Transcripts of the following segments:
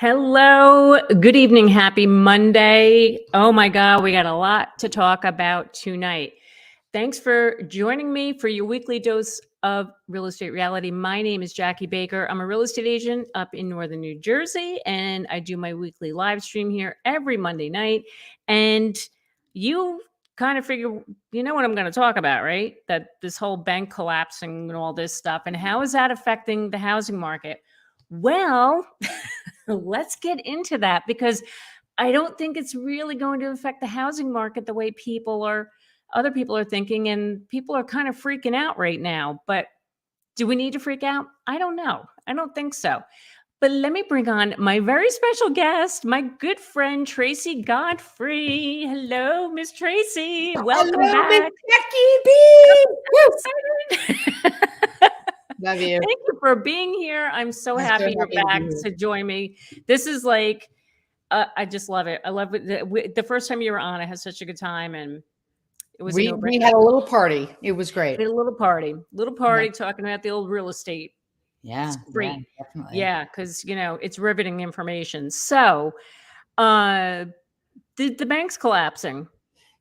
Hello, good evening, happy Monday. Oh my God, we got a lot to talk about tonight. Thanks for joining me for your weekly dose of real estate reality. My name is Jackie Baker. I'm a real estate agent up in northern New Jersey, and I do my weekly live stream here every Monday night. And you kind of figure, you know what I'm going to talk about, right? That this whole bank collapsing and all this stuff, and how is that affecting the housing market? Well, let's get into that because I don't think it's really going to affect the housing market the way other people are thinking, and people are kind of freaking out right now. But do we need to freak out? I don't know. I don't think so. But let me bring on my very special guest, my good friend, Tracy Godfrey. Hello, Miss Tracy. Welcome Hello, Miss back. Jackie B. Love you. Thank you for being here. I'm so happy you're back to join me. This is like, I just love it. I love it. The first time you were on, I had such a good time, and it was we had a little party. It was great. We had a little party talking about the old real estate. Yeah, it's great. Yeah, definitely. Yeah, because it's riveting information. So, the bank's collapsing.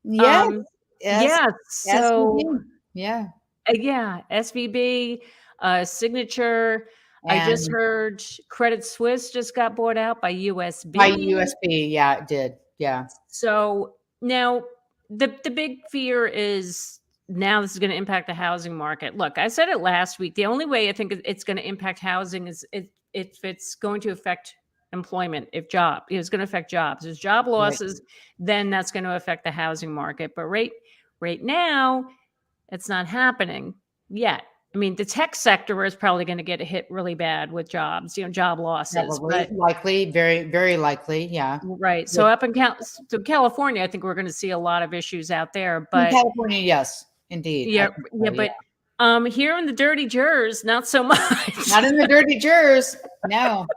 Yes. Yeah. So, SVB. Yeah. Yeah, SVB, Signature. And I just heard Credit Suisse just got bought out by USB. Yeah, it did. Yeah. So now the big fear is now this is going to impact the housing market. Look, I said it last week. The only way I think it's going to impact housing is if it's going to affect employment, if it's going to affect jobs. There's job losses, then that's going to affect the housing market. But right now, it's not happening yet. I mean, the tech sector is probably going to get hit really bad with jobs, job losses. Probably, likely, very, very likely. Yeah. Right. So up in California, I think we're going to see a lot of issues out there. But in California, yes, indeed. Yeah. But here in the dirty Jers, not so much. Not in the dirty Jers. No,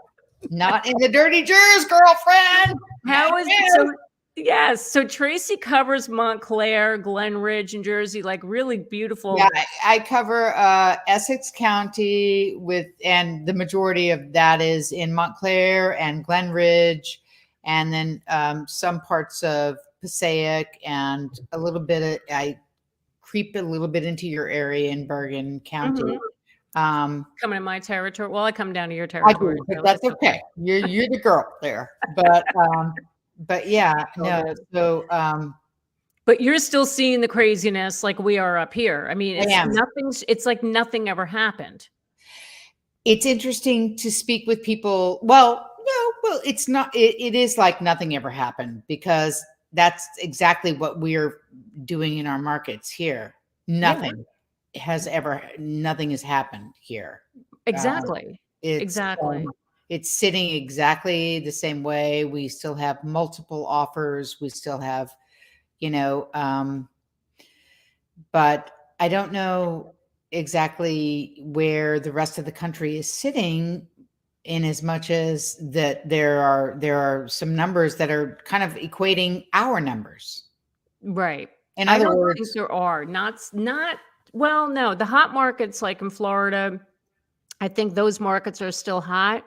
not in the dirty Jers, girlfriend. How is it? So, yes. So Tracy covers Montclair, Glen Ridge, in Jersey, like really beautiful. Yeah, I cover Essex County and the majority of that is in Montclair and Glen Ridge, and then some parts of Passaic and a little bit I creep a little bit into your area in Bergen County. Mm-hmm. Coming in my territory. Well, I come down to your territory. But that's okay. You're the girl there. But yeah, no. So, but you're still seeing the craziness like we are up here. I mean, it's like nothing ever happened. It's interesting to speak with people. Well, it's not. It is like nothing ever happened because that's exactly what we're doing in our markets here. Nothing has happened here. Exactly. It's sitting exactly the same way. We still have multiple offers. We still have, but I don't know exactly where the rest of the country is sitting, in as much as that there are some numbers that are kind of equating our numbers. Right. In other words, think there are not. Well, no, the hot markets like in Florida, I think those markets are still hot.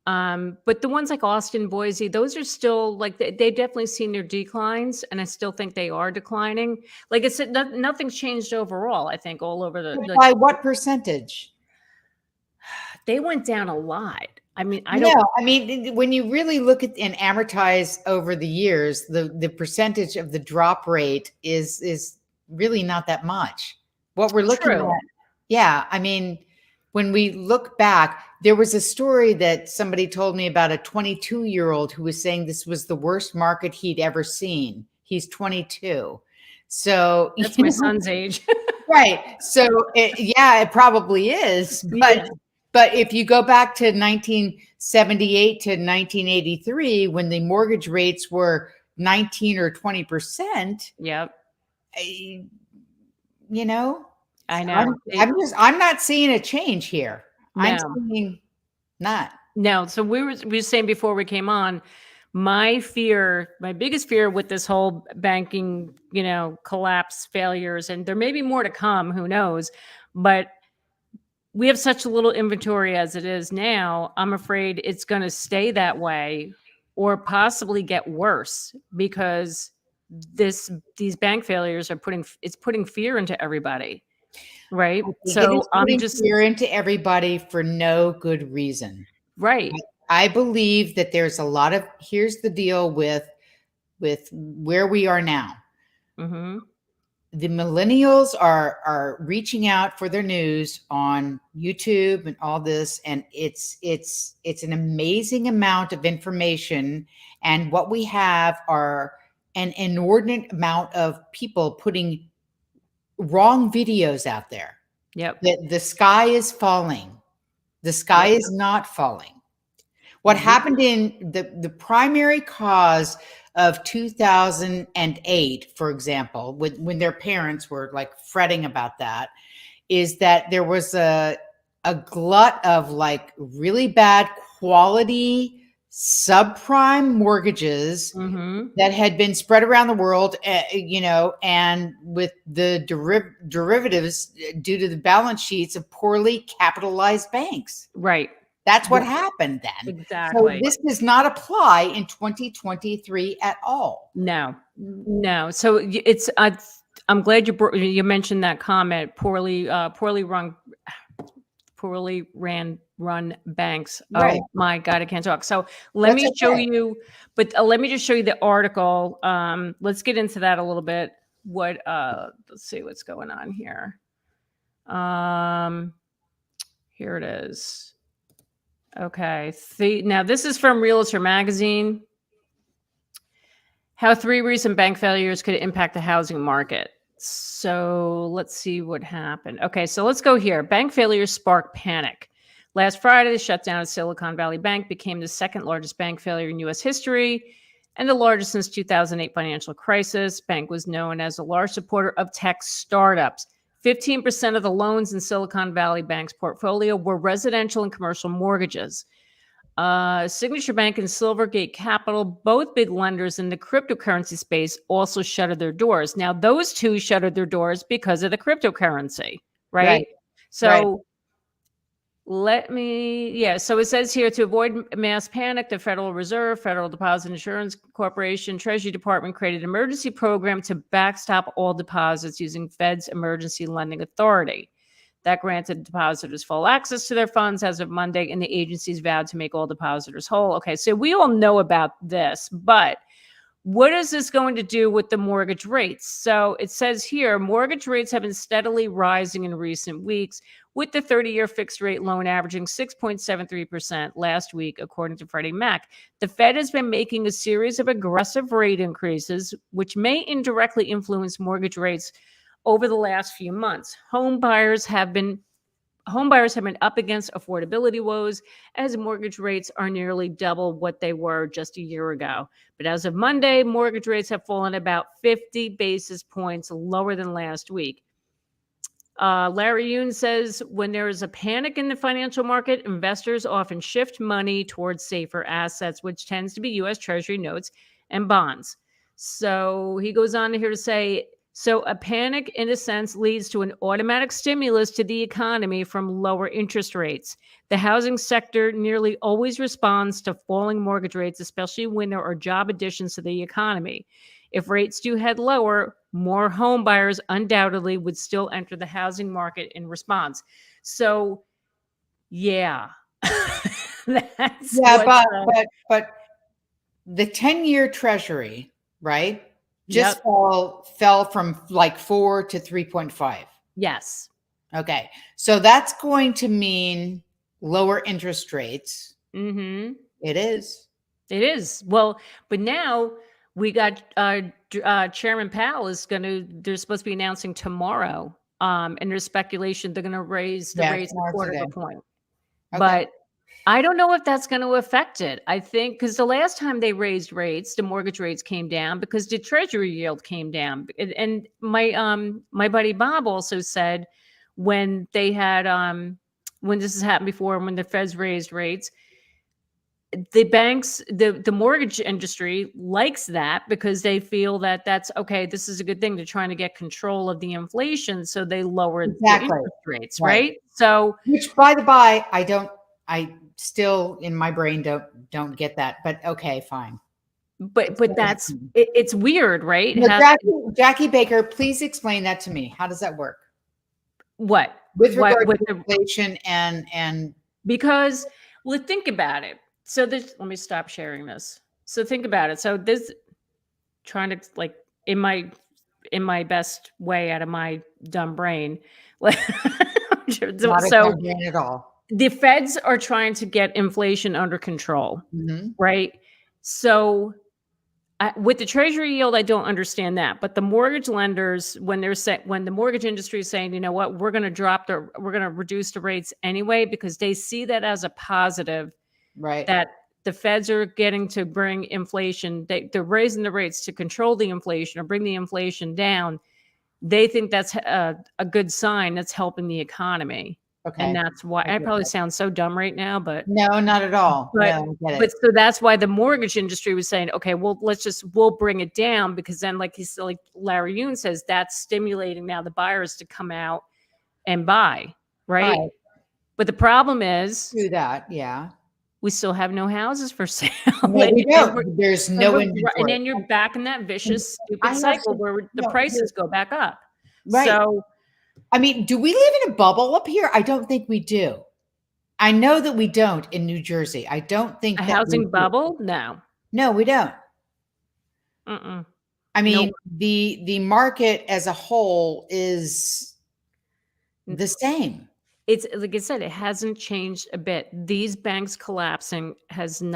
But the ones like Austin, Boise, those are still like they've definitely seen their declines, and I still think they are declining. Like I said, nothing's changed overall. I think all over by what percentage? They went down a lot. I mean, when you really look at and amortize over the years, the percentage of the drop rate is really not that much. What we're looking at, yeah. I mean, when we look back, there was a story that somebody told me about a 22-year-old who was saying this was the worst market he'd ever seen. He's 22. So that's my son's age. Right. So it probably is. But if you go back to 1978 to 1983, when the mortgage rates were 19 or 20%. Yep. I know. I'm not seeing a change here. No. I'm seeing not. No. So we were saying before we came on, my biggest fear with this whole banking, collapse, failures, and there may be more to come, who knows, but we have such a little inventory as it is now. I'm afraid it's going to stay that way or possibly get worse because these bank failures are putting fear into everybody, right? I think it So is I'm putting just fear into everybody for no good reason. right. I believe that there's a lot of, here's the deal with where we are now. Mm-hmm. The millennials are reaching out for their news on YouTube and all this, and it's an amazing amount of information. And what we have are an inordinate amount of people putting wrong videos out there. Yep. That the sky is falling. The sky Yep. is not falling. What happened in the primary cause of 2008, for example, when their parents were like fretting about that, is that there was a glut of like really bad quality subprime mortgages Mm-hmm. that had been spread around the world, and with the derivatives due to the balance sheets of poorly capitalized banks. Right. That's what happened then. So Exactly. this does not apply in 2023 at all. No. No. So it's I'm glad you mentioned that comment. Poorly run banks. Right. Oh my God, I can't talk. So let That's me show okay. you, but let me just show you the article. Let's get into that a little bit. Let's see what's going on here. Here it is. Okay. Now this is from Realtor magazine. How 3 recent bank failures could impact the housing market. So let's see what happened. Okay, so let's go here. Bank failures spark panic. Last Friday, the shutdown of Silicon Valley Bank became the second largest bank failure in U.S. history and the largest since 2008 financial crisis. Bank was known as a large supporter of tech startups. 15% of the loans in Silicon Valley Bank's portfolio were residential and commercial mortgages. Signature Bank and Silvergate Capital, both big lenders in the cryptocurrency space, also shuttered their doors. Now, those two shuttered their doors because of the cryptocurrency, right? Right. So so it says here to avoid mass panic, the Federal Reserve, Federal Deposit Insurance Corporation, Treasury Department created an emergency program to backstop all deposits using Fed's Emergency Lending Authority. That granted depositors full access to their funds as of Monday, and the agencies vowed to make all depositors whole. Okay, so we all know about this, but what is this going to do with the mortgage rates? So it says here, mortgage rates have been steadily rising in recent weeks, with the 30-year fixed rate loan averaging 6.73% last week, according to Freddie Mac. The Fed has been making a series of aggressive rate increases, which may indirectly influence mortgage rates over the last few months. Home buyers have been up against affordability woes as mortgage rates are nearly double what they were just a year ago. But as of Monday, mortgage rates have fallen about 50 basis points lower than last week. Larry Yoon says when there is a panic in the financial market, investors often shift money towards safer assets, which tends to be U.S. Treasury notes and bonds. So he goes on here to say, so a panic, in a sense, leads to an automatic stimulus to the economy from lower interest rates. The housing sector nearly always responds to falling mortgage rates, especially when there are job additions to the economy. If rates do head lower, more home buyers undoubtedly would still enter the housing market in response. So, yeah, that's but the 10-year Treasury, right? Just Yep. fell from like 4 to 3.5. Yes. Okay. So that's going to mean lower interest rates. Mm-hmm. It is. It is. Well, but now we got Chairman Powell they're supposed to be announcing tomorrow. And there's speculation they're going to raise the rates a quarter of a point. Okay. But I don't know if that's going to affect it. I think because the last time they raised rates, the mortgage rates came down because the Treasury yield came down. And my buddy Bob also said when they had when this has happened before, when the Feds raised rates, the banks, the mortgage industry likes that because they feel that that's okay. This is a good thing. They're trying to get control of the inflation, so they lowered the Exactly. interest rates, Right. right? So, Which, by the by, I still in my brain don't get that, but okay, fine. but Explain it that's to me. it's weird, right? No, How Jackie Baker, please explain that to me. How does that work what with what regard with to the inflation and because well, think about it. So this, let me stop sharing this. So think about it. So this trying to like in my best way out of my dumb brain. Like not a so dumb at all? the feds are trying to get inflation under control, Hmm. right? So with the treasury yield, I don't understand that, but the mortgage lenders, when when the mortgage industry is saying, you know what, we're going to reduce the rates anyway, because they see that as a positive, Right. that the feds are getting to bring inflation. They're raising the rates to control the inflation or bring the inflation down. They think that's a good sign that's helping the economy. And Okay. that's why I I get probably that. sound so dumb right now, but No, not at all. but No, I get but it. so that's why the mortgage industry was saying, okay, well, we'll bring it down, because then, like he's like Larry Yoon says, that's stimulating now the buyers to come out and buy, right? Right. But the problem is Do that. Yeah. we still have no houses for sale. No, we And don't. There's no and inventory. then you're back in that And vicious, I stupid have cycle some, where the no, prices go back up. right. So I mean, do we live in a bubble up here? I don't think we do. I know that we don't in New Jersey. I don't a think that we housing do. bubble? No. No, we don't. Mm-mm. I Nope. mean, the market as a whole is the same. It's like I said, it hasn't changed a bit. These banks collapsing hasn't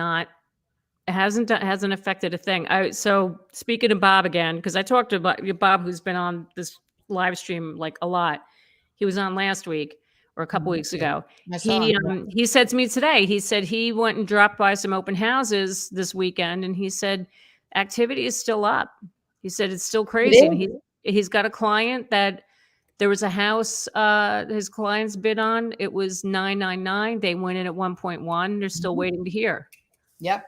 affected a thing. So speaking of Bob again, because I talked to Bob, who's been on this live stream like a lot. He was on last week or a couple weeks Okay. ago. I saw him. Yeah. He said to me today, he said he went and dropped by some open houses this weekend, and he said activity is still up. He said it's still It crazy, and is. he's got a client that there was a house his clients bid on. It was 999. They went in at 1.1. They're still Mhm. waiting to hear. Yep.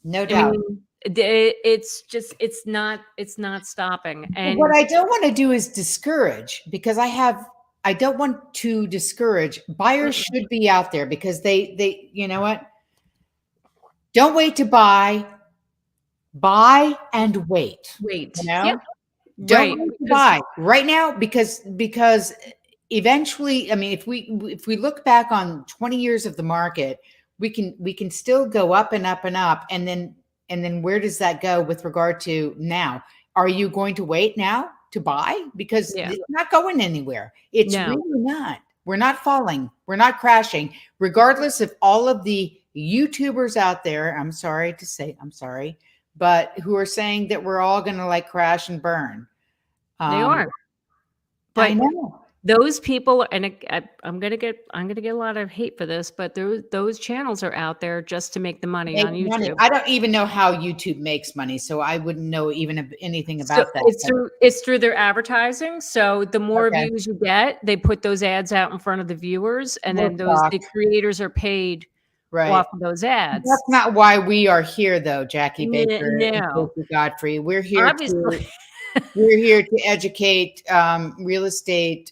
No I doubt. mean, it's not stopping. But what And I don't want to do is discourage, because I don't want to discourage. Buyers mm-mm, should be out there because you know what? Don't wait to buy. Buy and wait. You wait, yep, know? Don't right, wait to because buy right now, because eventually, I mean, if we look back on 20 years of the market, we can still go up and up and up, and then where does that go with regard to now? Are you going to wait now to buy? Because yeah, it's not going anywhere. It's no, really not. We're not falling. We're not crashing. Regardless of all of the YouTubers out there, I'm sorry to say, I'm sorry, but who are saying that we're all going to like crash and burn. they Um, are. I But know. those people, and I'm gonna get a lot of hate for this, but those channels are out there just to make the money Make on money. YouTube. I don't even know how YouTube makes money, so I wouldn't know even anything So about that. But it's through their advertising. So the more okay, views you get, they put those ads out in front of the viewers, and we're then the fucked. creators are paid Right. off of those ads. That's not why we are here, though, Jackie Baker and No, Casey Godfrey. obviously, We're here to educate the real estate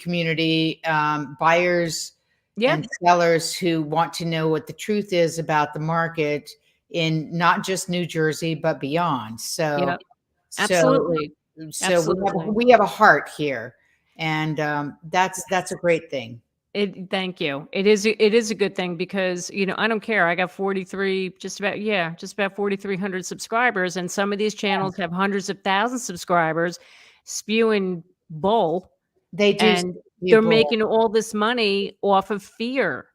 community, buyers yeah, and sellers who want to know what the truth is about the market in not just New Jersey but beyond. yeah, So absolutely, so absolutely. we have a heart here, and that's a great thing. Thank you. It is a good thing because, I don't care. I got 43, just about 4,300 subscribers, and some of these channels have hundreds of thousands of subscribers spewing bull, They do and they're people. making all this money off of fear.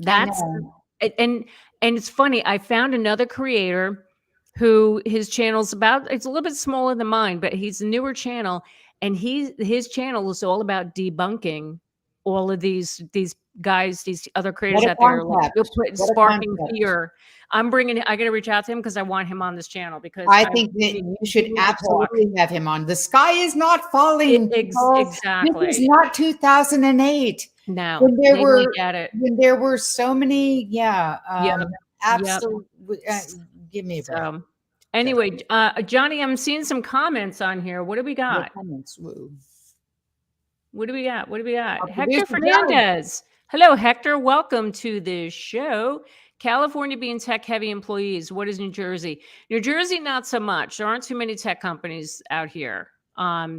I That's know. a- and it's funny. I found another creator who his channel's it's a little bit smaller than mine, but he's a newer channel, and his channel is all about debunking all of these guys, these other What creators a out there, like they'll concept. put What a sparking concept. fear. I got to reach out to him because I want him on this channel because I think that you should absolutely have him on. The sky is not falling. Exactly. This is not 2008. No, When there they were, look at it. when there were so many, absolutely. Give me a break. So, anyway, Johnny, I'm seeing some comments on here. What do we got? What do we got? What do we got? Hector Fernandez. Hello, Hector. Welcome to the show. California being tech-heavy employees. What is New Jersey? New Jersey, not so much. There aren't too many tech companies out here.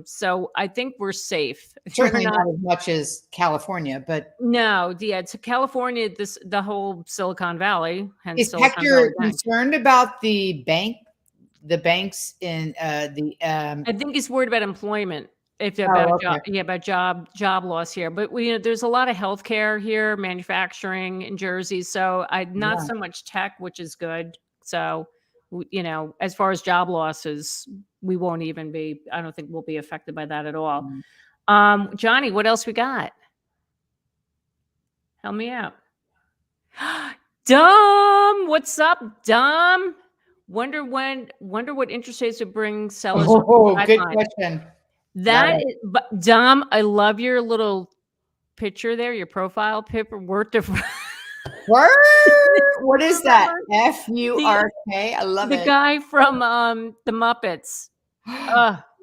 So I think we're safe. Certainly not as much as California, but no, yeah, it's California. The whole Silicon Valley. Hence is Silicon Hector Valley Bank. concerned about the banks in I think he's worried about employment. If about job loss here, but there's a lot of healthcare here, manufacturing in Jersey, so not so much tech, which is good. So, as far as job losses, we won't even be. I don't think we'll be affected by that at all. Johnny, what else we got? Help me out. Dom, what's up, Dom? Wonder what interest rates would bring sellers. Oh, good question. But Dom, I love your little picture there, your profile picture. What is that? F-U-R-K. I love it. The guy from the Muppets.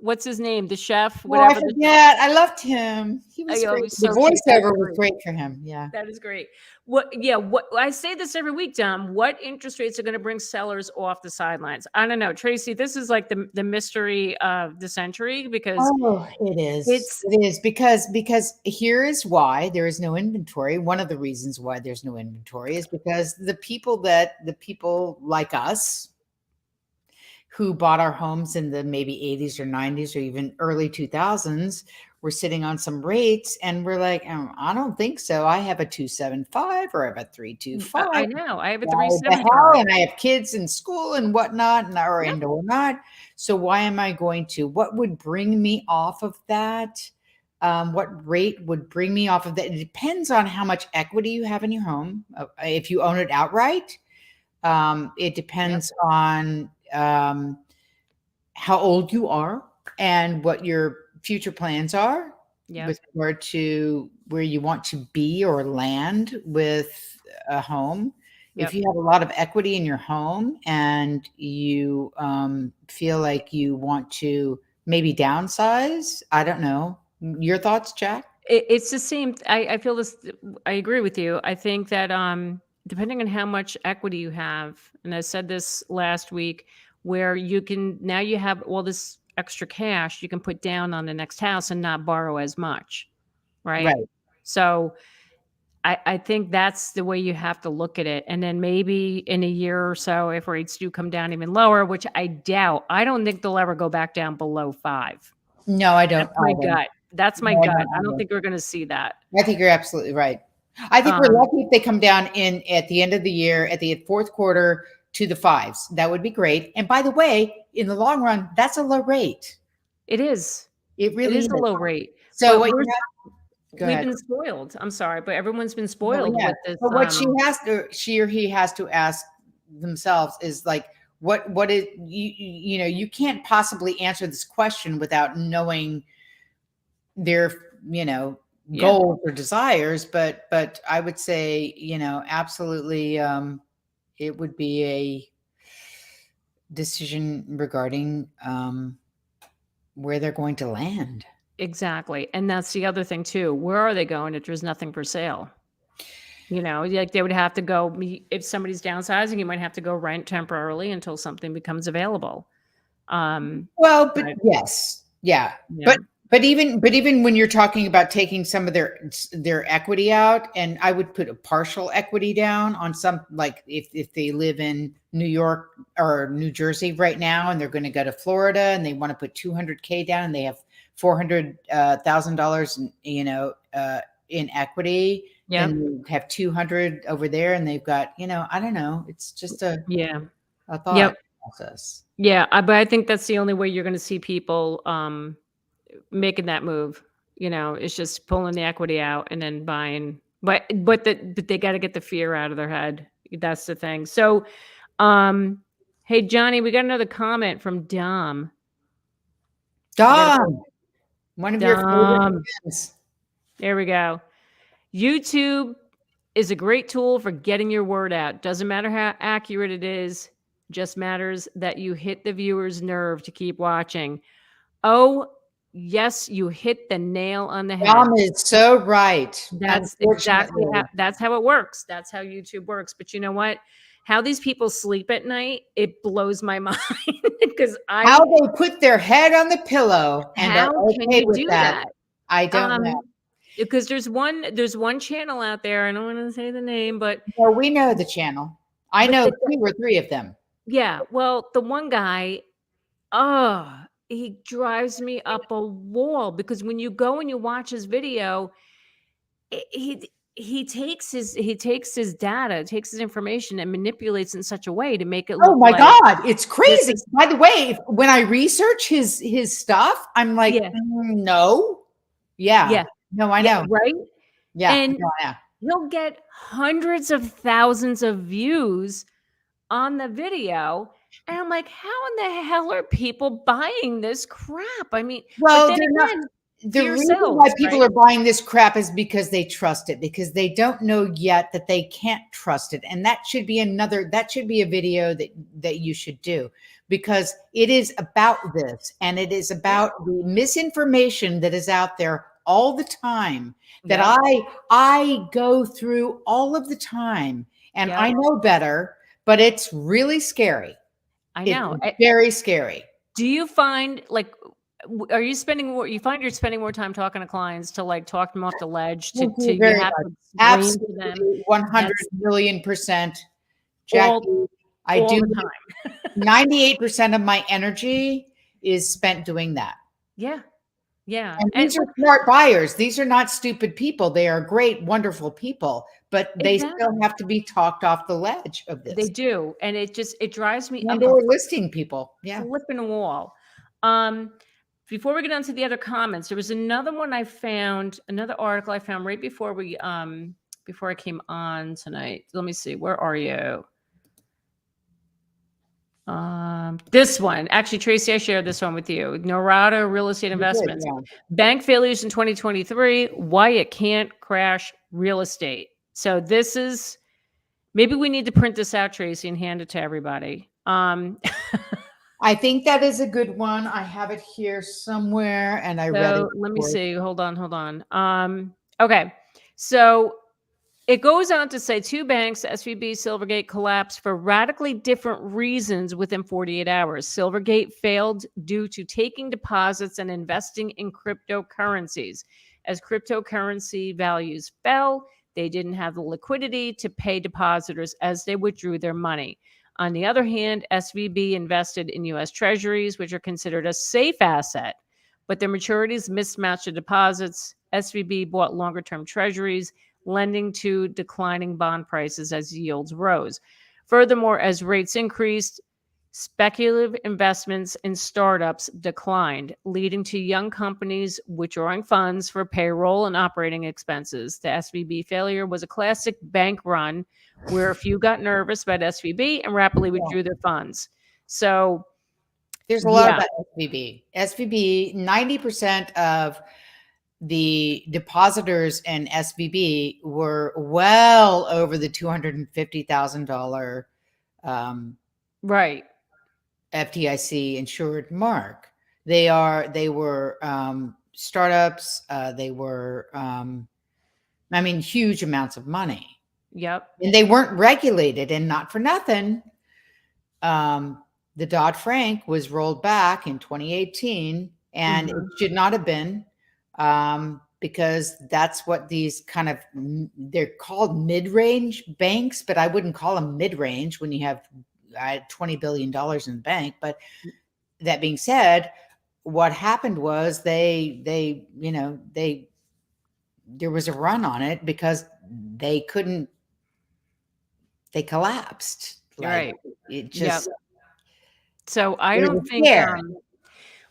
What's his name? The chef. Whatever. I forget. I loved him. He was great. So the voiceover was great for him. Yeah, that is great. What I say this every week, Dom. What interest rates are going to bring sellers off the sidelines? I don't know, Tracy. This is like the mystery of the century because it is because here is why there is no inventory. One of the reasons why there's no inventory is because the people like us, who bought our homes in the maybe 80s or 90s or even early 2000s, were sitting on some rates and we're like, I don't think so. I have a 275 or I have a 325. I know. I have a 375. And I have kids in school and whatnot or not. So why am I going to? What would bring me off of that? What rate would bring me off of that? It depends on how much equity you have in your home. If you own it outright, it depends on how old you are and what your future plans are with regard to where you want to be or land with a home. If you have a lot of equity in your home and you feel like you want to maybe downsize, I don't know. Your thoughts, Jack? It's the same. I feel this. I agree with you. I think that depending on how much equity you have, and I said this last week, where you have all this extra cash you can put down on the next house and not borrow as much, right? So I think that's the way you have to look at it. And then maybe in a year or so, if rates do come down even lower, which I doubt, I don't think they'll ever go back down below 5. No, I don't. That's my gut. That's my gut. I don't think we're going to see that. I think you're absolutely right. I think we're lucky if they come down at the end of the year, at the fourth quarter, to the 5s. That would be great. And by the way, in the long run, that's a low rate. It is. It really is a low rate. So we've been spoiled. I'm sorry, but everyone's been spoiled with this. But what she or he has to ask themselves is like, what is you can't possibly answer this question without knowing their goals or desires. But I would say absolutely. It would be a decision regarding where they're going to land. Exactly. And that's the other thing too. Where are they going if there's nothing for sale? Like they would have to go, if somebody's downsizing, you might have to go rent temporarily until something becomes available. Yes. Yeah. But even when you're talking about taking some of their equity out, and I would put a partial equity down on some, like if they live in New York or New Jersey right now, and they're going to go to Florida and they want to put $200K down and they have $400,000, in equity, and you have 200 over there, and they've got, I don't know. It's just a thought process. Yeah, but I think that's the only way you're going to see people making that move. It's just pulling the equity out and then buying. But they got to get the fear out of their head. That's the thing. So Hey, Johnny, we got another comment from Dom. Dom, one of your favorite Dom. friends. There we go. YouTube is a great tool for getting your word out. Doesn't matter how accurate it is, just matters that you hit the viewer's nerve to keep watching. Oh, yes, you hit the nail on the head. Dom is so right. That's exactly that's how it works. That's how YouTube works. But you know what? How these people sleep at night, it blows my mind because how they put their head on the pillow and are okay with that. I don't know. Because there's one channel out there. I don't want to say the name, but well, we know the channel. I know 2 or 3 of them. Yeah. Well, the one guy, he drives me up a wall because when you go and you watch his video, he takes his data, takes his information and manipulates in such a way to make it look oh my God, it's crazy. By the way, when I research his stuff, I'm like, no. Yeah. No, I know. Right? Yeah. And he'll get hundreds of thousands of views on the video. And I'm like, how in the hell are people buying this crap? I mean, well, but then again, the reason why people are buying this crap is because they trust it, because they don't know yet that they can't trust it. And that should be a video that you should do, because it is about this, and it is about the misinformation that is out there all the time that I go through all of the time, and I know better, but it's really scary. I know. It's very scary. Do you find are you spending more? You find you're spending more time talking to clients to talk them off the ledge to you have to explain to them 100,000,000%, Jackie. I do. 98% of my energy is spent doing that. Yeah. Yeah. And these are smart buyers. These are not stupid people. They are great, wonderful people, but they still have to be talked off the ledge of this. They do. And it drives me up. Or listing people. Yeah. Flipping a wall. Before we get on to the other comments, there was another one I found, another article I found right before before I came on tonight. Let me see. Where are you? This one, actually, Tracy, I shared this one with you. Norada Real Estate Investments. Bank failures in 2023, why it can't crash real estate. So this is, maybe we need to print this out, Tracy, and hand it to everybody. I think that is a good one. I have it here somewhere, and I read it. Let me see. Hold on. Okay. So it goes on to say 2 banks, SVB, Silvergate, collapsed for radically different reasons within 48 hours. Silvergate failed due to taking deposits and investing in cryptocurrencies. As cryptocurrency values fell, they didn't have the liquidity to pay depositors as they withdrew their money. On the other hand, SVB invested in U.S. Treasuries, which are considered a safe asset, but their maturities mismatched the deposits. SVB bought longer-term Treasuries, lending to declining bond prices as yields rose. Furthermore, as rates increased, speculative investments in startups declined, leading to young companies withdrawing funds for payroll and operating expenses. The SVB failure was a classic bank run where a few got nervous about SVB and rapidly withdrew their funds. So there's a lot about SVB. SVB, 90% of the depositors in SVB were well over the $250,000 right FDIC insured mark. They were startups. They were, I mean, huge amounts of money. Yep. And they weren't regulated, and not for nothing. The Dodd-Frank was rolled back in 2018, and it should not have been, because that's what these kind of, they're called mid-range banks, but I wouldn't call them mid-range when you have $20 billion in the bank. But that being said, what happened was there was a run on it because they collapsed. Right. It just, so I don't think,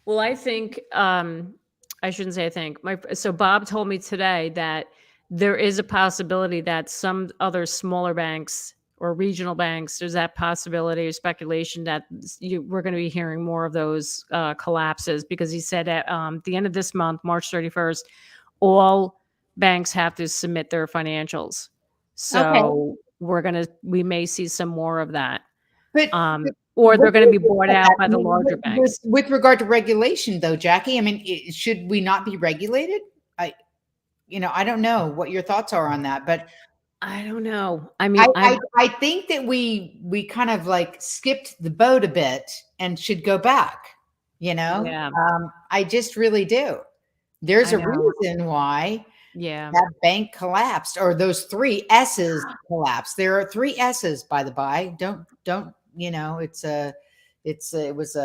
well, I think, I shouldn't say I think. So Bob told me today that there is a possibility that some other smaller banks or regional banks. There's that possibility or speculation that we're going to be hearing more of those collapses, because he said at the end of this month, March 31st, all banks have to submit their financials. Okay. So we may see some more of that. But Or they're what going do to be you bought think out about by that? the I mean, larger banks. with regard to regulation, though, Jackie, I mean, should we not be regulated? I don't know what your thoughts are on that, but I don't know. I mean, I think that we kind of like skipped the boat a bit and should go back. Yeah. I just really do. There's a reason why that bank collapsed, or those three S's collapsed. There are three S's, by the by. Don't it was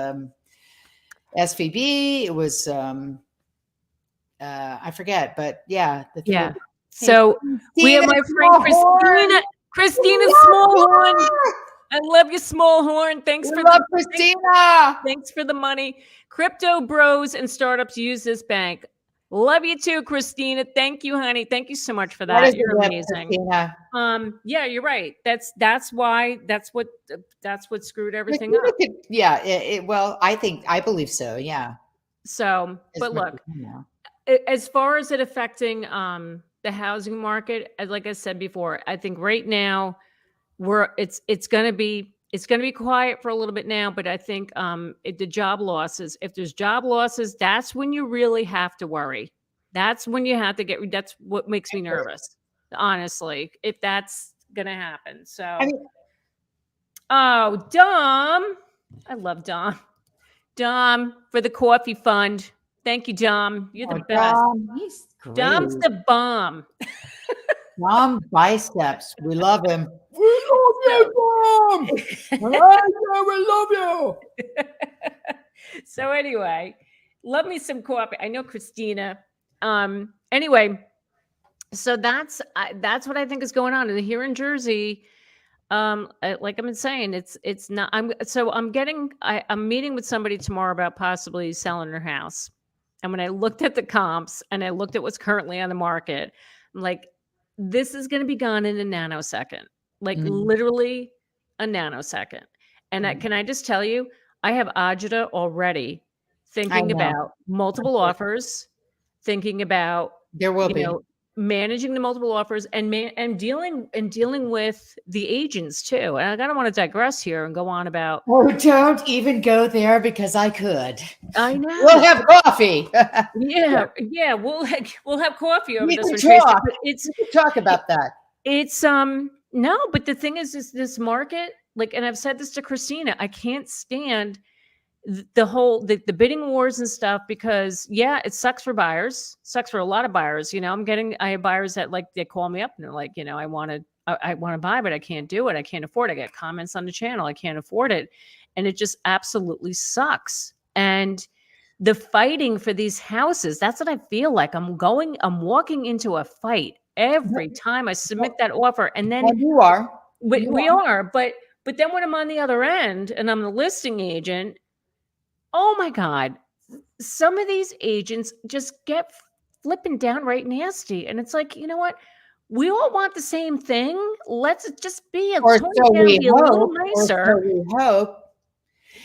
SVB. It was I forget, but yeah, the three. Yeah. Hey, So we have my friend Christina Smallhorn. I love you, Smallhorn. Thanks for Christina. Thanks for the money. Crypto bros and startups use this bank. Love you too, Christina. Thank you, honey. Thank you so much for that. You're amazing. Christina. Yeah, you're right. That's what screwed everything up. Yeah. Well, I believe so. Yeah. So, but look, as far as it affecting the housing market, like I said before, I think right now it's going to be quiet for a little bit now, but I think the job losses, if there's job losses, that's when you really have to worry. That's when you have to that's what makes me nervous, honestly, if that's going to happen. So, Dom, I love Dom. Dom for the coffee fund. Thank you, Dom. You're the best. Dom, he's great. Dom's the bomb. Dom Biceps. We love him. We love you, Dom. We love you. So anyway, love me some coffee. I know Christina. Anyway, so that's what I think is going on. And here in Jersey, like I've been saying, it's not. I'm meeting with somebody tomorrow about possibly selling her house. And when I looked at the comps and I looked at what's currently on the market, I'm like, this is going to be gone in a nanosecond, like literally a nanosecond. And can I just tell you, I have agita already thinking about multiple offers, thinking about there will be managing the multiple offers and dealing with the agents too. And I don't want to digress here and go on about. Oh, don't even go there, because I could. I know. We'll have coffee. Yeah. We'll have coffee over this one. Talk. We can talk about that. It's no, but the thing is this market, like, and I've said this to Christina, I can't stand the bidding wars and stuff, because it sucks for buyers, sucks for a lot of buyers. I have buyers that they call me up and they're like, I want to buy, but I can't do it. I can't afford it. I get comments on the channel. I can't afford it. And it just absolutely sucks. And the fighting for these houses, that's what I feel like. I'm walking into a fight every time I submit that offer. And then you are. We are. But then when I'm on the other end and I'm the listing agent, oh my God, some of these agents just get flipping downright nasty. And it's like, you know what? We all want the same thing. Let's just be a little nicer. We hope.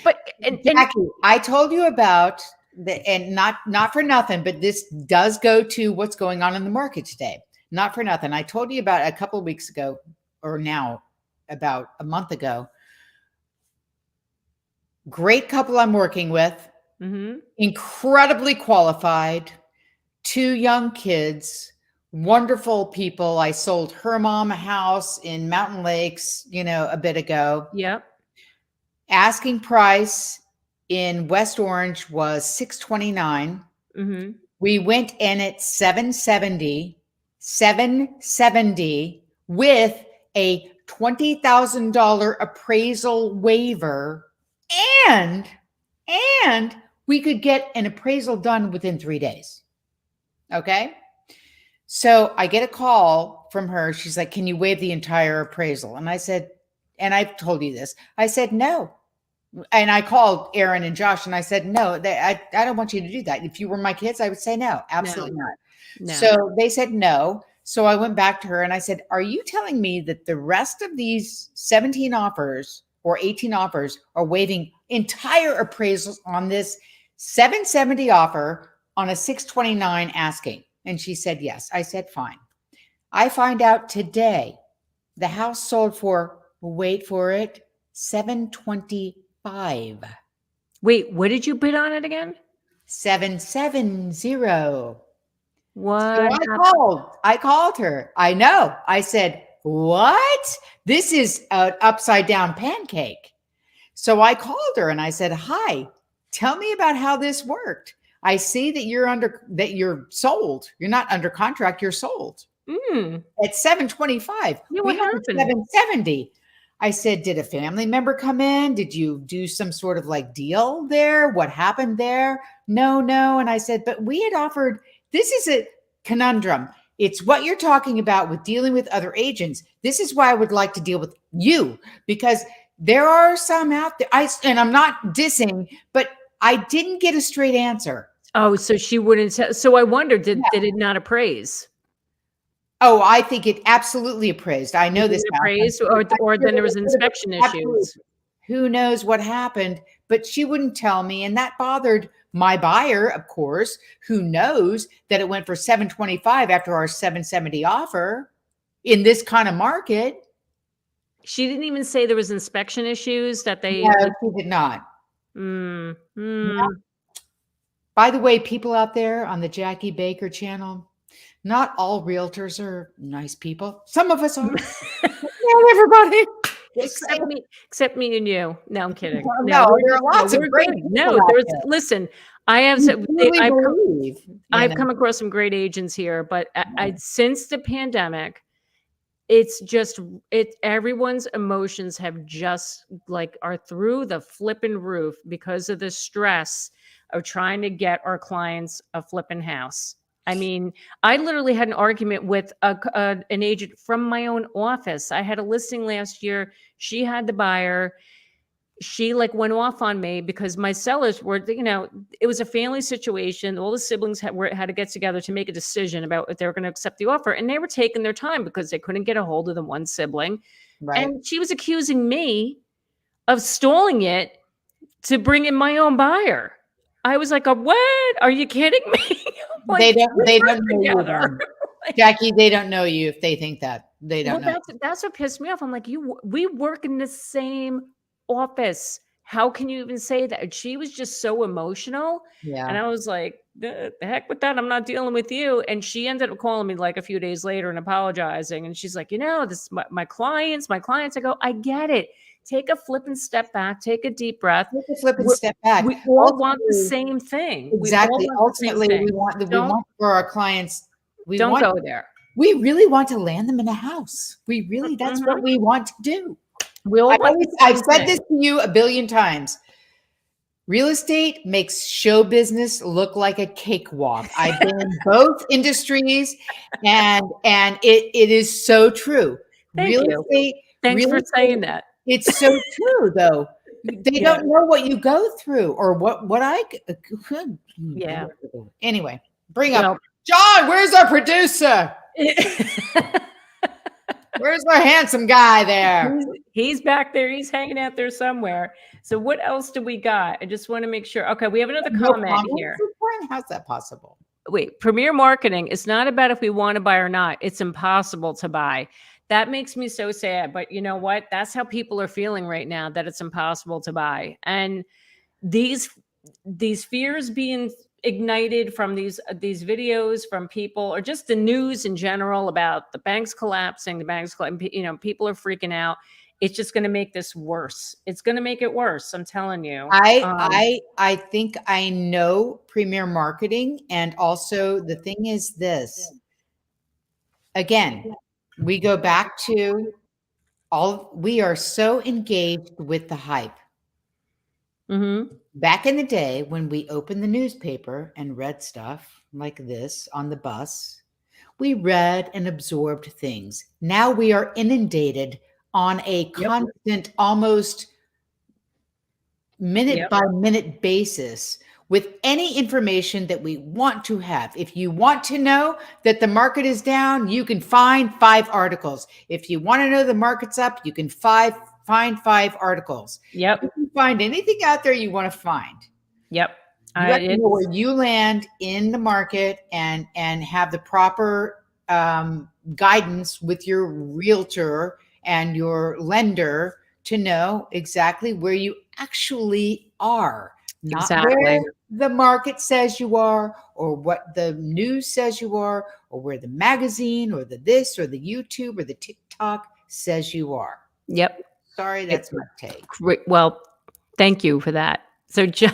But Jackie, I told you about and not for nothing, but this does go to what's going on in the market today. Not for nothing. I told you about a couple of weeks ago, or now about a month ago. Great couple I'm working with, incredibly qualified, 2 young kids, wonderful people. I sold her mom a house in Mountain Lakes, a bit ago. Yep. Asking price in West Orange was $629. We went in at $770 with a $20,000 appraisal waiver. And we could get an appraisal done within 3 days. Okay. So I get a call from her. She's like, can you waive the entire appraisal? And I said, and I've told you this, I said, no. And I called Aaron and Josh and I said, no, I don't want you to do that. If you were my kids, I would say no, absolutely not. No. So they said no. So I went back to her and I said, are you telling me that the rest of these 17 offers or 18 offers are waiving entire appraisals on this 770 offer on a 629 asking? And she said, yes. I said, fine. I find out today the house sold for, wait for it, 725. Wait, what did you bid on it again? 770. What? So I called her. I know. I said, what? This is an upside down pancake. So I called her and I said, hi, tell me about how this worked. I see that you're sold. You're not under contract. You're sold at 725. Yeah, We what have happened? 770. I said, did a family member come in? Did you do some sort of like deal there? What happened there? No. And I said, but we had offered, this is a conundrum. It's what you're talking about with dealing with other agents. This is why I would like to deal with you, because there are some out there. And I'm not dissing, but I didn't get a straight answer. Oh, so she wouldn't tell. So I wondered, did it not appraise? Oh, I think it absolutely appraised. I know this. Appraised, or then there was inspection issues. Who knows what happened, but she wouldn't tell me. And that bothered my buyer, of course, who knows that it went for 725 after our 770 offer in this kind of market. She didn't even say there was inspection issues that they. No, she did not. Yeah. By the way, people out there on the Jackie Baker channel, not all realtors are nice people. Some of us are. Not everybody. Except me and you. No, I'm kidding. No, there are lots of great people. No, listen, I've come across some great agents here, but since the pandemic, everyone's emotions have just are through the flipping roof because of the stress of trying to get our clients a flipping house. I mean, I literally had an argument with an agent from my own office. I had a listing last year. She had the buyer. She went off on me because my sellers were, it was a family situation. All the siblings had to get together to make a decision about if they were going to accept the offer. And they were taking their time because they couldn't get a hold of the one sibling. Right. And she was accusing me of stalling it to bring in my own buyer. I was like, what? Are you kidding me? They don't know you. Jackie, they don't know you if they think that. They don't know. That's what pissed me off. I'm like, we work in the same office. How can you even say that? She was just so emotional. Yeah. And I was like, the heck with that. I'm not dealing with you. And she ended up calling me a few days later and apologizing. And she's like, this my clients. I go, I get it. Take a flipping step back. Take a deep breath. Take a flipping step back. We all want the same thing. Exactly. Ultimately, we want for our clients. Don't go there. We really want to land them in a house. We really, that's what we want to do. I've said this to you a billion times. Real estate makes show business look like a cakewalk. I've been in both industries, and it is so true. Thanks for saying that. It's so true, though. They don't know what you go through or what I could. Yeah. Anyway, bring up John. Where's our producer? Where's our handsome guy there? He's back there. He's hanging out there somewhere. So what else do we got? I just want to make sure. Okay, we have another comment here. How's that possible? Wait, Premier Marketing. It's not about if we want to buy or not. It's impossible to buy. That makes me so sad. But you know what? That's how people are feeling right now, that it's impossible to buy. And these fears being ignited from these videos from people, or just the news in general about the banks collapsing, people are freaking out. It's just going to make this worse. It's going to make it worse. I'm telling you. I think I know Premier Marketing. And also the thing is this, again, we go back to we are so engaged with the hype. Mm-hmm. Back in the day when we opened the newspaper and read stuff like this on the bus, we read and absorbed things. Now we are inundated on a constant, almost minute by minute basis with any information that we want to have. If you want to know that the market is down, you can find 5 articles. If you want to know the market's up, you can find 5 articles. Yep. You can find anything out there you want to find. Yep. You have to know where you land in the market and have the proper guidance with your realtor and your lender to know exactly where you actually are. Not where the market says you are, or what the news says you are, or where the magazine or the this or the YouTube or the TikTok says you are. Yep. Sorry, that's my take. Great. Well, thank you for that. So John,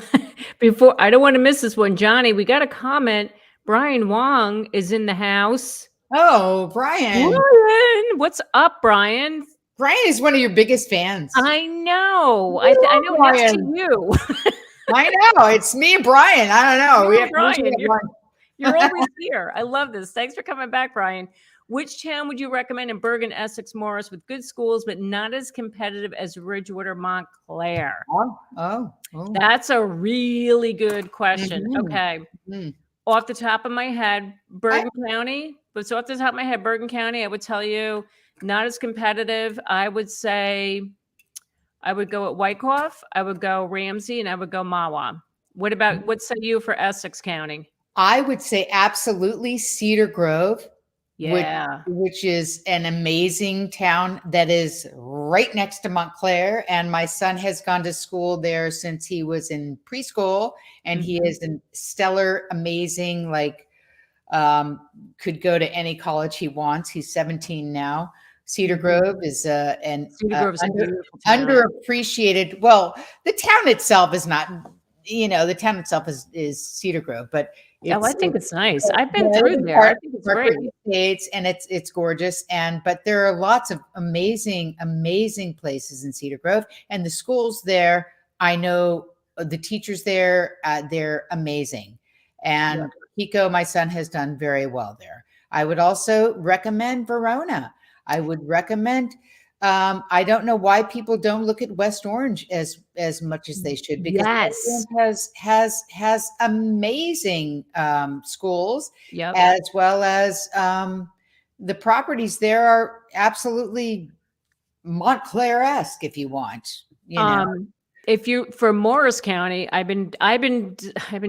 before, I don't want to miss this one, Johnny, we got a comment. Brian Wong is in the house. Oh, Brian. Brian, what's up, Brian? Brian is one of your biggest fans. I know. I know. Next to you. I know. It's me and Brian. I don't know. We have Brian, you're always here. I love this. Thanks for coming back, Brian. Which town would you recommend in Bergen, Essex, Morris with good schools, but not as competitive as Ridgewater, Montclair? Oh. That's a really good question. Okay. Off the top of my head, Bergen County. But so off the top of my head, Bergen County, I would tell you not as competitive. I would say I would go at Wyckoff, I would go Ramsey, and I would go Mawa. What say you for Essex County? I would say absolutely Cedar Grove. Yeah. Which is an amazing town that is right next to Montclair. And my son has gone to school there since he was in preschool. And he is a stellar, amazing, could go to any college he wants. He's 17 now. Cedar Grove is underappreciated. Well, the town itself is not, the town itself is Cedar Grove, but I think it's nice. I've been through there. I think it's great. And it's gorgeous. But there are lots of amazing places in Cedar Grove, and the schools there. I know the teachers there. They're amazing. And Kiko, my son, has done very well there. I would also recommend Verona. I would recommend. I don't know why people don't look at West Orange as much as they should, because West Orange has amazing schools, as well as the properties there are absolutely Montclair-esque, if you want. For Morris County, I've been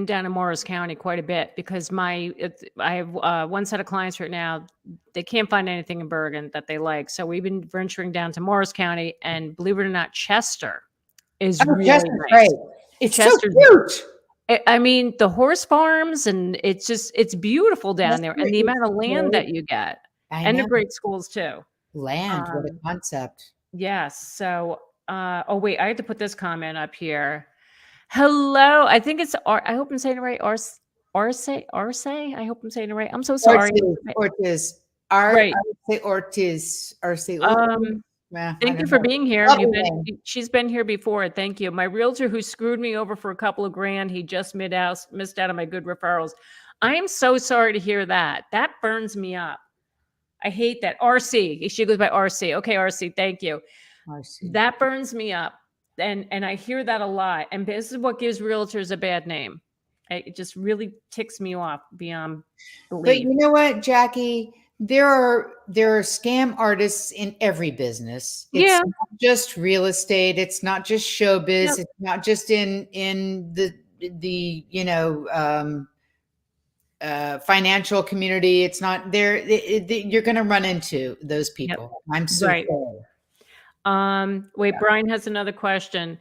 down in Morris County quite a bit because I have one set of clients right now. They can't find anything in Bergen that they like, so we've been venturing down to Morris County, and believe it or not, Chester is really nice. Great. It's Chester's so cute. I mean, the horse farms, and it's beautiful down there, and the amount of land that you get, and the great schools too. Land, what a concept! Yes, so. Oh wait, I had to put this comment up here. Hello, I think it's I hope I'm saying it right. Arce. I hope I'm saying it right. I'm so sorry. Ortiz. Right. Ortiz. Thank you for being here. She's been here before. Thank you. My realtor who screwed me over for a couple of grand, he just missed out on my good referrals. I am so sorry to hear that. That burns me up. I hate that. RC. She goes by RC. Okay, RC. Thank you. That burns me up. And I hear that a lot. And this is what gives realtors a bad name. It just really ticks me off beyond belief. But you know what, Jackie? There are scam artists in every business. It's not just real estate. It's not just showbiz. It's not just in the financial community. It's not there. You're going to run into those people. I'm so sorry. Wait, Brian has another question.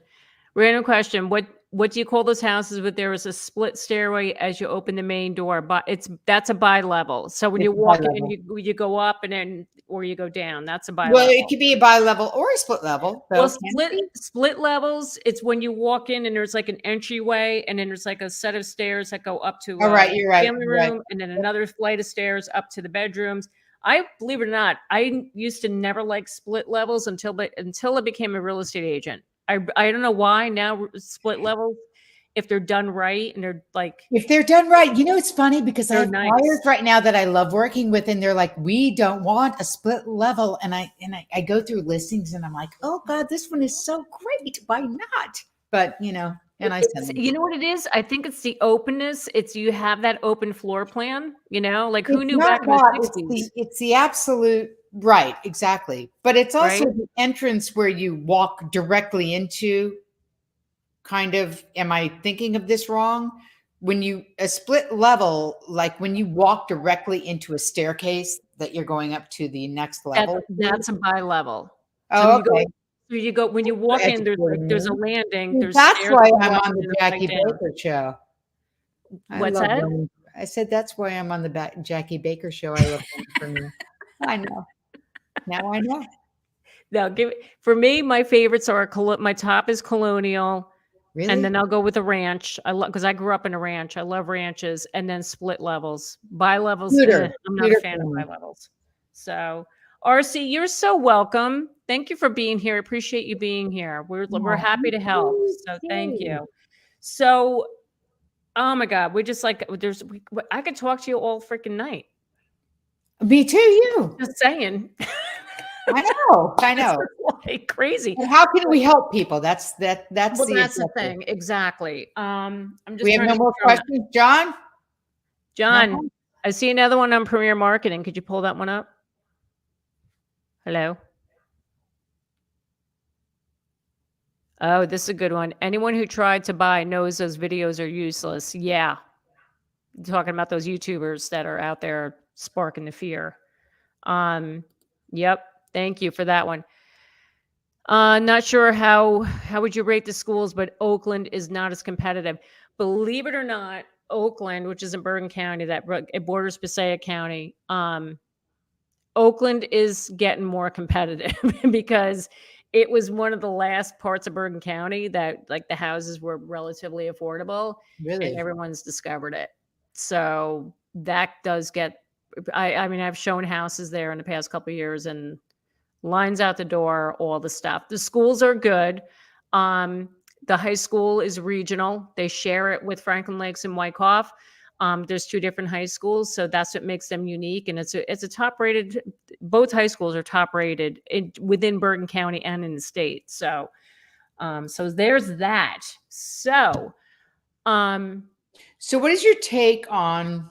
Random question. What do you call those houses where there is a split stairway as you open the main door? But that's a bi-level. So when you walk in, you go up or you go down. That's a bi-level. Well, it could be a bi-level or a split level. Well, split levels, it's when you walk in and there's like an entryway, and then there's like a set of stairs that go up to you're right, family room, and then another flight of stairs up to the bedrooms. I believe it or not, I used to never like split levels until I became a real estate agent. I don't know why now split levels, if they're done right, and they're like, if they're done right, it's funny because I have buyers right now that I love working with, and they're like, we don't want a split level. And I go through listings and I'm like, oh God, this one is so great. Why not? But and I send them. You know what it is? I think it's the openness. It's you have that open floor plan, like who It's knew not back in the that, 60s, it's the absolute right, exactly. But it's also right? the entrance where you walk directly into kind of, am I thinking of this wrong? When you a split level, like when you walk directly into a staircase that you're going up to the next level. That's a bi-level. So Oh, okay. when you walk in, there's a Educating landing, me. there's That's stairs why to go I'm up on and the then a flight Jackie down. Baker show. I What's love that? learning. I said that's why I'm on the Jackie Baker show. I love learning from you. I know. Now I know. Now, for me, my favorites are my top is Colonial, and Really? then I'll go with a ranch. I love because I grew up in a ranch. I love ranches, and then split levels. Bi-levels, Tudor. I'm not a Tudor fan of family. bi-levels. So, RC, you're so welcome. Thank you for being here. I appreciate you being here. We're Oh, happy to help. So, thank yay. you. So, oh my God, we just like I could talk to you all freaking night. Me too, you. Just saying. I know. I It's know. like crazy. And how can we help people? That's Well, the that's the objective. thing. Exactly. I'm just We have trying no to more questions, John? No John, more? I see another one on Premier Marketing. Could you pull that one up? Hello. Oh, this is a good one. Anyone who tried to buy knows those videos are useless. Yeah. Talking about those YouTubers that are out there sparking the fear. Yep. Thank you for that one. Not sure how would you rate the schools, but Oakland is not as competitive. Believe it or not, Oakland, which is in Bergen County, it borders Passaic County. Oakland is getting more competitive because it was one of the last parts of Bergen County that like the houses were relatively affordable, and Really? everyone's discovered it. So that does get. I mean, I've shown houses there in the past couple of years, and lines out the door, all the stuff. The schools are good. The high school is regional. They share it with Franklin Lakes and Wyckoff. There's two different high schools, so that's what makes them unique. And it's a top rated. Both high schools are top rated within Bergen County and in the state. So, so there's that. So, So what is your take on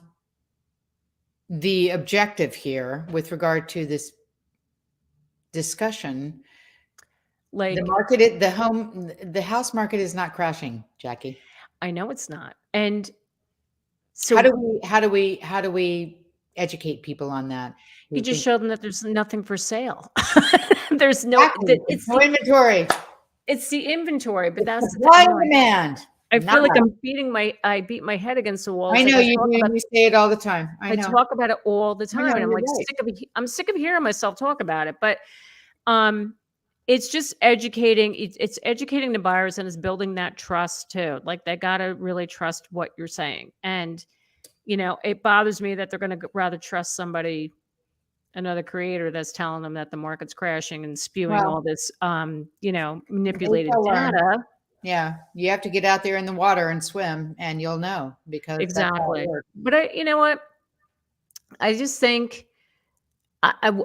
the objective here with regard to this discussion? like The house market is not crashing, Jackie. I know it's not, and so How do we educate people on that? you just show them that there's nothing for sale. There's Exactly. No inventory. it's the inventory, but that's the Supply thing. and demand. I feel like Nada. I beat my head against the wall. I know you do. You say it all the time. I I know. talk about it all the I time, know, and I'm you're like right. I'm sick of hearing myself talk about it. But it's just educating. It's educating the buyers, and it's building that trust too. Like they gotta really trust what you're saying, and it bothers me that they're gonna rather trust another creator that's telling them that the market's crashing and spewing Well, all this they manipulated shall learn. data. Yeah, you have to get out there in the water and swim, and you'll know because that's how it Exactly. works. But you know what? I just think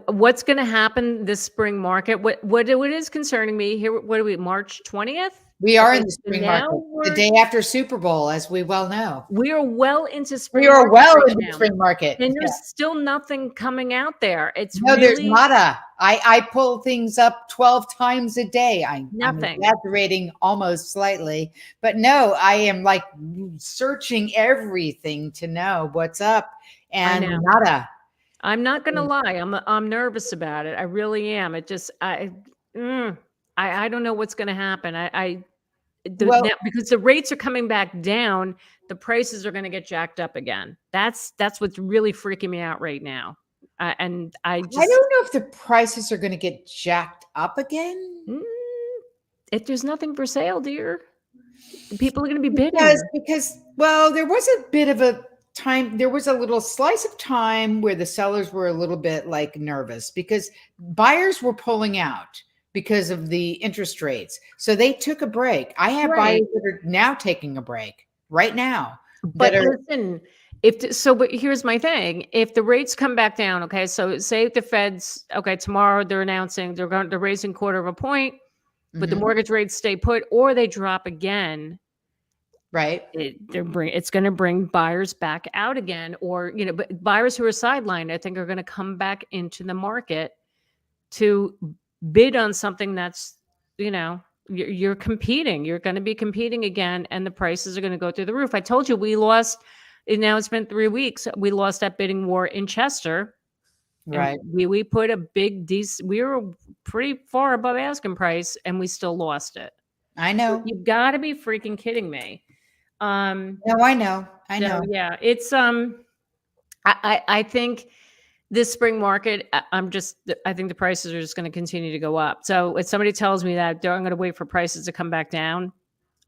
what's going to happen this spring market. What is concerning me here? What are we? March 20th. We are Okay, in the so spring now market, the day after Super Bowl, as we well know. we are well into spring We are market well right in the now, spring market. and Yeah. there's still nothing coming out there. It's No, there's really nada. I pull things up 12 times a day. I'm nothing. exaggerating almost slightly, but no, I am like searching everything to know what's up, and nada. I'm not going to lie. I'm nervous about it. I really am. It just I don't know what's going to happen. Well, Because the rates are coming back down, the prices are going to get jacked up again. That's what's really freaking me out right now. And I I just don't know if the prices are going to get jacked up again. If there's nothing for sale, dear, people are going to be bidding. Because well, there was a bit of a time, there was a little slice of time where the sellers were a little bit like nervous because buyers were pulling out because of the interest rates. So they took a break. I have buyers that are now taking a break right now. But listen, but here's my thing. If the rates come back down, okay, so say the Fed's, okay, tomorrow they're announcing they're raising 1/4 of a point, but the mortgage rates stay put or they drop again. Right. It's going to bring buyers back out again, or, but buyers who are sidelined, I think, are going to come back into the market to bid on something that's, you're competing. You're going to be competing again, and the prices are going to go through the roof. I told you we lost, and now it's been 3 weeks. We lost that bidding war in Chester. And Right. we put a big we were pretty far above asking price, and we still lost it. I know. You got to be freaking kidding me. No, I know. I know. So yeah, it's I think this spring market, I think the prices are just going to continue to go up. So if somebody tells me that I'm going to wait for prices to come back down,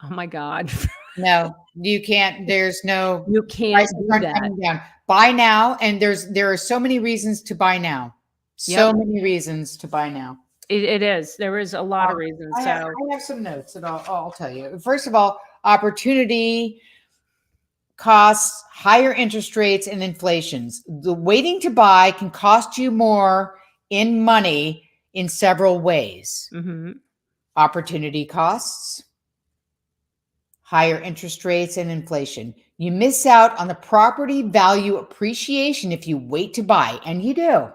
oh my God. No, you can't. There's no. You can't prices do aren't that. coming down. Buy now, and there are so many reasons to buy now. So Yep. many reasons to buy now. It is. There is a lot of reasons. I So have some notes that I'll tell you. First of all, opportunity costs, higher interest rates, and inflations. The waiting to buy can cost you more in money in several ways. mhm. Opportunity costs, higher interest rates, and inflation. You miss out on the property value appreciation if you wait to buy, and you do.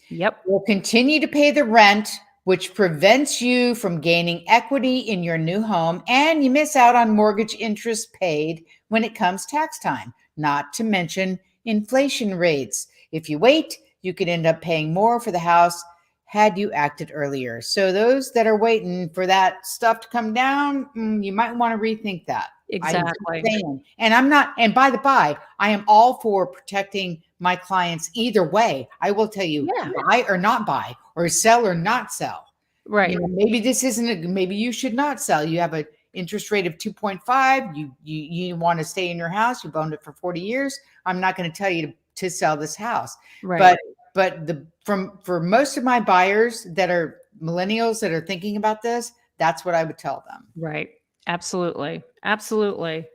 Yep. You'll continue to pay the rent, which prevents you from gaining equity in your new home, and you miss out on mortgage interest paid when it comes tax time, not to mention inflation rates. If you wait, you could end up paying more for the house had you acted earlier. So those that are waiting for that stuff to come down, you might want to rethink that. Exactly. And I'm not, and by the by, I am all for protecting my clients either way. I will tell you, Yeah. buy or not buy, or sell or not sell. Right. Maybe this isn't maybe you should not sell. You have an interest rate of 2.5. You want to stay in your house. You've owned it for 40 years. I'm not going to tell you to sell this house. Right. But for most of my buyers that are millennials that are thinking about this, that's what I would tell them. Right. Absolutely. Absolutely.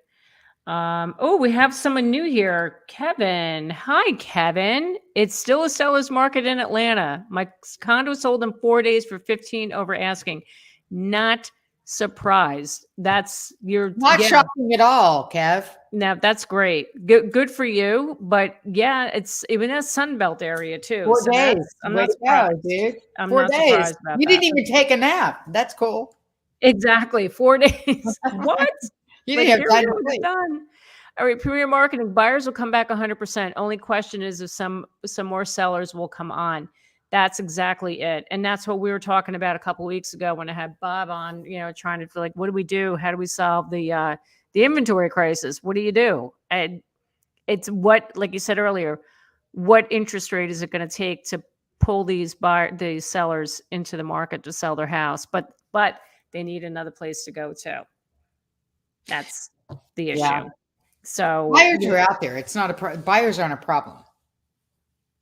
Oh, we have someone new here. Kevin. Hi, Kevin. It's still a seller's market in Atlanta. My condo sold in 4 days for 15 over asking. Not surprised. That's Not shocking at all, Kev. No, that's great. Good for you. But yeah, it's even a Sunbelt area too. 4 days. I'm Way not to go, surprised. dude. I'm 4 not days. surprised about You that. didn't even take a nap. That's cool. Exactly. 4 days. What? You Like, didn't have here time we to go, it's sleep. done. All right, Premier Marketing buyers will come back 100%. Only question is if some more sellers will come on. That's exactly it, and that's what we were talking about a couple weeks ago when I had Bob on. Trying to feel like, what do we do? How do we solve the inventory crisis? What do you do? And it's like you said earlier, what interest rate is it going to take to pull these sellers into the market to sell their house? But they need another place to go to. That's the issue. Yeah. So Buyers are out there. It's not buyers aren't a problem.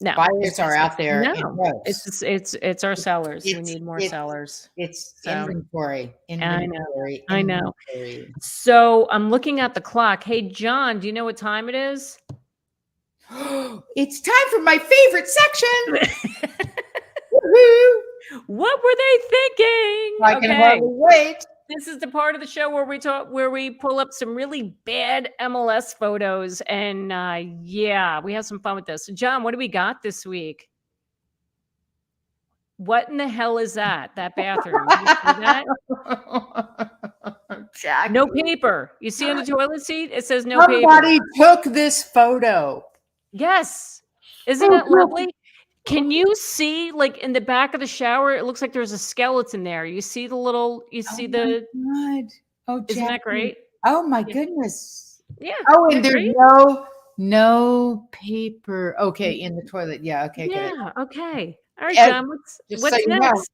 no, Buyers are out there. No, in droves. it's our sellers. We need more sellers. It's So, inventory. I know. Inventory. So I'm looking at the clock. Hey, John, do you know what time it is? It's time for my favorite section. Woohoo! What were they thinking? I can hardly wait. This is the part of the show where we pull up some really bad MLS photos, and yeah, we have some fun with this. So John, what do we got this week? What in the hell is that? That bathroom? You see that? Jackie. No paper. You see on the toilet seat? It says no Somebody paper. took this photo. Yes. Isn't that lovely? Can you see, like, in the back of the shower, it looks like there's a skeleton there. You see the little, God. Oh, isn't that great? Oh my goodness. Yeah. Oh, and there's no paper. Okay, in the toilet. Yeah, okay, good. Yeah, okay. All right, John, what's next?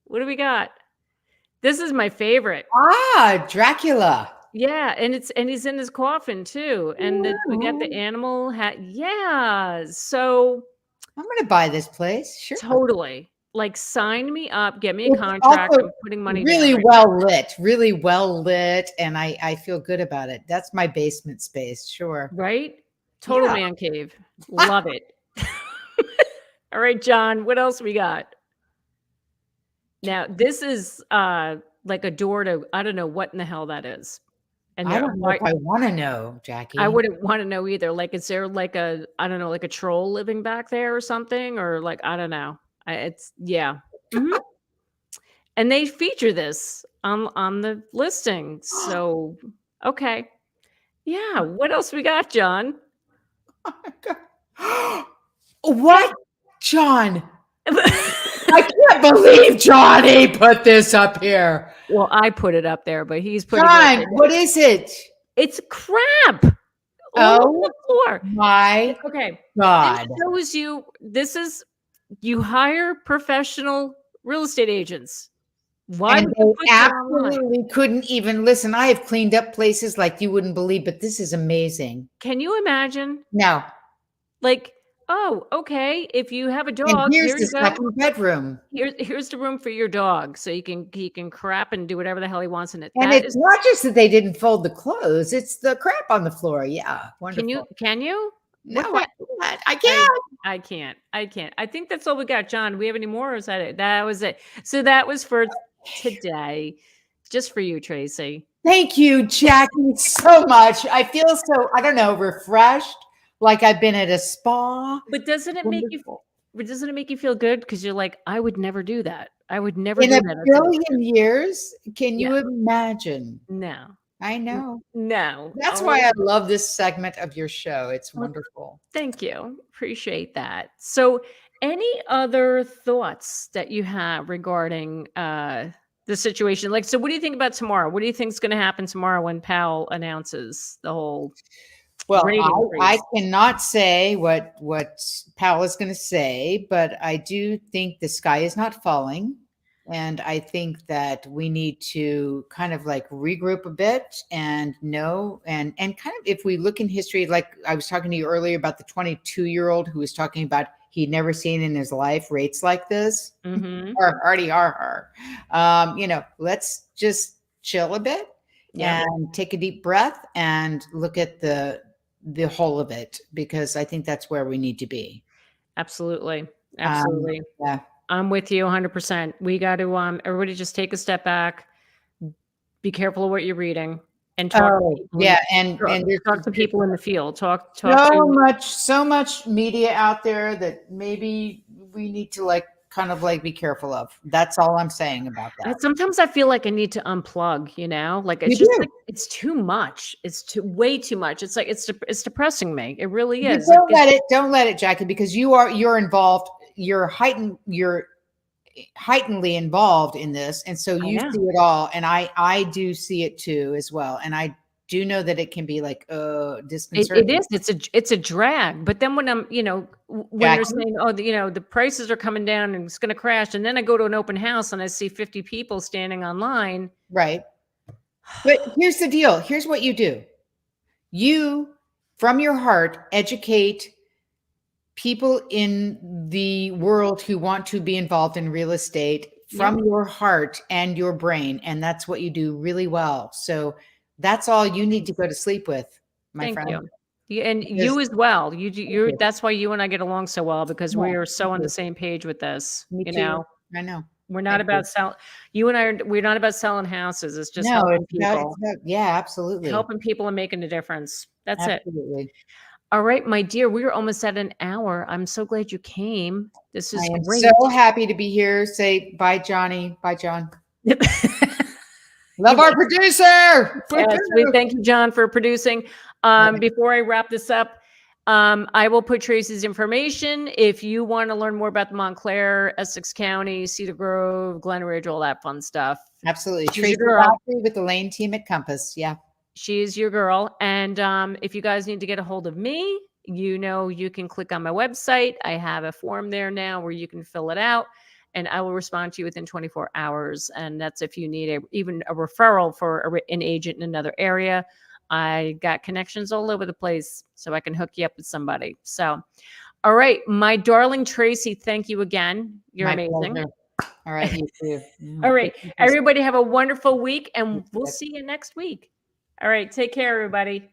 What do we got? This is my favorite. Dracula. Yeah, and he's in his coffin too. And we got the animal hat. Yeah. So I'm gonna buy this place. Sure. Totally. Like, sign me up, get me a contract. I'm putting money really down. Really well lit, and I feel good about it. That's my basement space. Sure. Right? Total man cave. Love it. All right, John, what else we got? Now, this is like a door to, I don't know what in the hell that is. And I there, don't know if I want to know, Jackie. I wouldn't want to know either. Like, is there like a, I don't know, like a troll living back there or something? Or like, I don't know. Yeah. Mhm. And they feature this on the listing. So, okay. Yeah. What else we got, John? What, John? I can't believe Johnny put this up here. Well, I put it up there, but he's putting John, it. what is it? It's crap all over Oh the floor. my Okay. God. This shows you, you hire professional real estate agents. Why And would you they put that online? absolutely couldn't even listen. I have cleaned up places like you wouldn't believe, but this is amazing. Can you imagine? Now, Like, oh, okay, if you have a and dog, here's here the you go. second bedroom. Here's the room for your dog, so he can crap and do whatever the hell he wants in it. And That it's is, not just that they didn't fold the clothes, it's the crap on the floor. Yeah, can you wonderful. can you? No, What I that? can't. I I can't. I can't. I can't. I think that's all we got, John. Do we have any more, or is that it? That was it. So that was for today, just for you, Tracy. Thank you, Jackie, so much. I feel so, I don't know, refreshed, like I've been at a spa. But doesn't it make you? Wonderful. But doesn't it make you feel good? Because you're like, I would never do that. I would never In do a that as an billion agent. years, can Yeah. you imagine? No. I know. No. That's Oh, why I love this segment of your show. It's well, wonderful. thank you. Appreciate that. So, any other thoughts that you have regarding the situation? Like, so what do you think about tomorrow? What do you think is going to happen tomorrow when Powell announces the whole Well, rate I increase? cannot say what Powell is going to say, but I do think the sky is not falling. And I think that we need to kind of like regroup a bit and know and kind of if we look in history, like I was talking to you earlier about the 22-year-old who was talking about he'd never seen in his life rates like this. Mm-hmm. Or already are. Let's just chill a bit Yep. and take a deep breath and look at the whole of it because I think that's where we need to be. Absolutely. Um, Absolutely. yeah. I'm with you 100%. We got to everybody just take a step back, be careful of what you're reading, and talk to Oh, people yeah, and talk to people in the field. Talk to so much media out there that maybe we need to like kind of like be careful of. That's all I'm saying about that. sometimes I feel like I need to unplug, you know? Like You it's just do. like it's too much. It's way too much. It's like it's depressing me. It really You is. Like don't let it, Jackie, because you're involved. You're heightenedly involved in this, and so I you see know. it all, and I do see it too as well, and I do know that it can be like It disconcerting. is. It's a drag. But then when I'm, when they're Jackie, saying, oh, the prices are coming down and it's going to crash, and then I go to an open house and I see 50 people standing online. right? But here's the deal. Here's what you do. You, from your heart, educate people in the world who want to be involved in real estate Yep. from your heart and your brain. And that's what you do really well. So that's all you need to go to sleep with, my Thank friend. you. And Because you as well. You do, thank you're you. that's why you and I get along so well because Yeah, we are thank so on the you. same page with this. Me You too. know, I know. we're not Thank you. about you and I we're not about selling houses. It's just No, people, yeah, absolutely. helping people and making a difference. That's it. Absolutely. All right, my dear, we are almost at an hour. I'm so glad you came. This I is am so great. happy to be here. Say bye, Johnny. Bye, John. You're Love our producer. Yes, we thank you, John, for producing. Before I wrap this up, I will put Tracy's information. If you want to learn more about the Montclair, Essex County, Cedar Grove, Glen Ridge, all that fun stuff. Absolutely. She's your Tracy girl. Godfrey with the Lane team at Compass. Yeah. She is your girl. And if you guys need to get a hold of me, you can click on my website. I have a form there now where you can fill it out and I will respond to you within 24 hours. And that's if you need even a referral for an agent in another area. I got connections all over the place, so I can hook you up with somebody. So, all right, my darling Tracy, thank you again. You're My amazing. pleasure. All right, you too. All right, everybody have a wonderful week, and we'll see you next week. All right, take care, everybody.